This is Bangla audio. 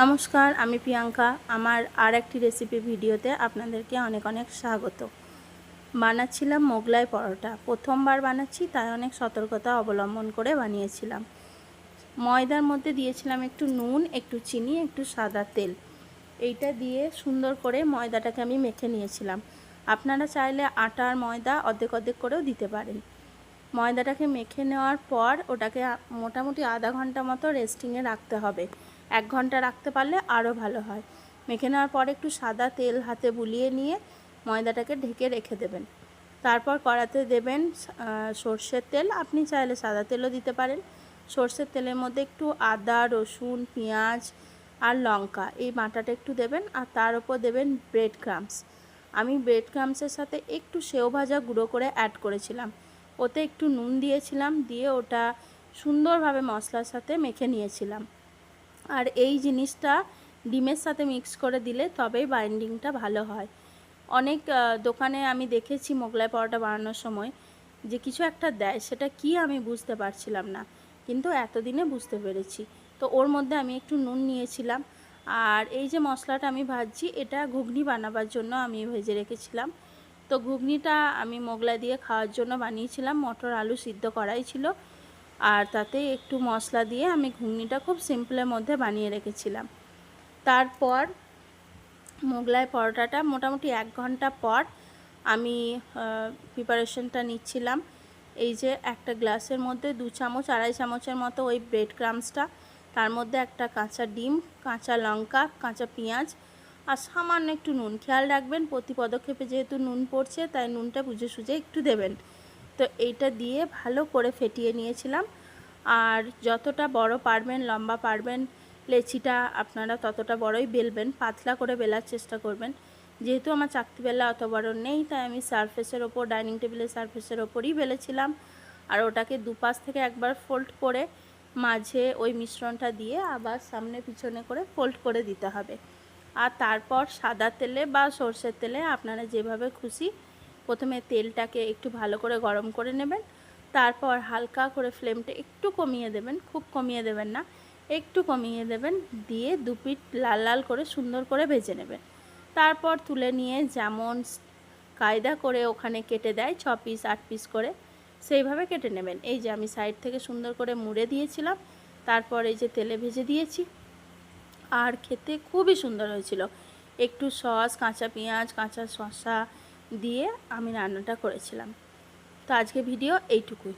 নমস্কার, আমি প্রিয়াঙ্কা। আমার আর একটি রেসিপি ভিডিওতে আপনাদেরকে অনেক অনেক স্বাগত। বানাচ্ছিলাম মোগলাই পরোটা। প্রথমবার বানাচ্ছি, তাই অনেক সতর্কতা অবলম্বন করে বানিয়েছিলাম। ময়দার মধ্যে দিয়েছিলাম একটু নুন, একটু চিনি, একটু সাদা তেল। এইটা দিয়ে সুন্দর করে ময়দাটাকে আমি মেখে নিয়েছিলাম। আপনারা চাইলে আটা আর ময়দা অর্ধেক অর্ধেক করেও দিতে পারেন। ময়দাটাকে মেখে নেওয়ার পর ওটাকে মোটামুটি আধা ঘন্টা মতো রেস্টিংয়ে রাখতে হবে। 1 ঘন্টা রাখতে পারলে আরও ভালো হয়। মেখে নেওয়ার পর একটু সাদা তেল হাতে বুলিয়ে নিয়ে ময়দাটাকে ঢেকে রেখে দেবেন। তারপর কড়াতে দেবেন সর্ষের তেল। আপনি চাইলে সাদা তেলও দিতে পারেন। সর্ষের তেলের মধ্যে একটু আদা, রসুন, পেঁয়াজ আর লঙ্কা এই বাটাটা একটু দেবেন, আর তার উপর দেবেন ব্রেড ক্রাম্বস। আমি ব্রেড ক্রাম্বসের সাথে একটু সেও ভাজা গুঁড়ো করে অ্যাড করেছিলাম। ওতে একটু নুন দিয়েছিলাম, দিয়ে ওটা সুন্দরভাবে মশলার সাথে মেখে নিয়েছিলাম। আর এই জিনিসটা ডিমের সাথে মিক্স করে দিলে তবেই বাইন্ডিংটা ভালো হয়। অনেক দোকানে আমি দেখেছি মোগলাই পরোটা বানানোর সময় যে কিছু একটা দেয়, সেটা কি আমি বুঝতে পারছিলাম না, কিন্তু এতদিনে বুঝতে পেরেছি। তো ওর মধ্যে আমি একটু নুন নিয়েছিলাম। আর এই যে মশলাটা আমি ভাজছি, এটা ঘুগনি বানাবার জন্য আমি ভেজে রেখেছিলাম। তো ঘুগনিটা আমি মোগলাই দিয়ে খাওয়ার জন্য বানিয়েছিলাম। মটর আলু সিদ্ধ করাই ছিল, আর তাতে একটু মশলা দিয়ে আমি ঘুগনিটা খুব সিম্পলের মধ্যে বানিয়ে রেখেছিলাম। তারপর মোগলাই পরোটাটা মোটামুটি 1 ঘন্টা পর আমি প্রিপারেশনটা নিচ্ছিলাম। এই যে একটা গ্লাসের মধ্যে 2 চামচ 2.5 চামচের মতো ওই ব্রেড ক্রাম্বসটা, তার মধ্যে একটা কাঁচা ডিম, কাঁচা লঙ্কা, কাঁচা পেঁয়াজ আর সামান্য একটু নুন। খেয়াল রাখবেন প্রতি পদক্ষেপে যেহেতু নুন পড়ছে, তাই নুনটা বুঝে সুঝে একটু দেবেন। তো এইটা দিয়ে ভালো করে ফেটিয়ে নিয়েছিলাম। আর যতটা বড় পারবেন, লম্বা পারবেন লেচিটা আপনারা ততটা বড়ই বেলবেন, পাতলা করে বেলার চেষ্টা করবেন। যেহেতু আমার চাকতি বেলা অত বড় নেই, তাই আমি সারফেসের ওপর, ডাইনিং টেবিলের সারফেসের ওপরই বেলেছিলাম। আর ওটাকে দুপাশ থেকে একবার ফোল্ড করে মাঝে ওই মিশ্রণটা দিয়ে আবার সামনে পিছনে করে ফোল্ড করে দিতে হবে। আর তারপর সাদা তেলে বা সর্ষের তেলে আপনারা যেভাবে খুশি প্রথমে তেলটাকে একটু ভালো করে গরম করে নেবেন। তারপর হালকা করে ফ্লেমটা একটু কমিয়ে দেবেন, খুব কমিয়ে দেবেন না, একটু কমিয়ে দেবেন, দিয়ে 2 পিঠ লাল লাল করে সুন্দর করে ভেজে নেবেন। তারপর তুলে নিয়ে যেমন কায়দা করে ওখানে কেটে দেয় 6 পিস 8 পিস করে, সেইভাবে কেটে নেবেন। এই যে আমি সাইড থেকে সুন্দর করে মুড়ে দিয়েছিলাম, তারপর এই যে তেলে ভেজে দিয়েছি। আর খেতে খুবই সুন্দর হয়েছিল। একটু সস, কাঁচা পেঁয়াজ, কাঁচা শসা দিয়ে আমি রান্নাটা করেছিলাম। তো আজকে ভিডিও এইটুকুই।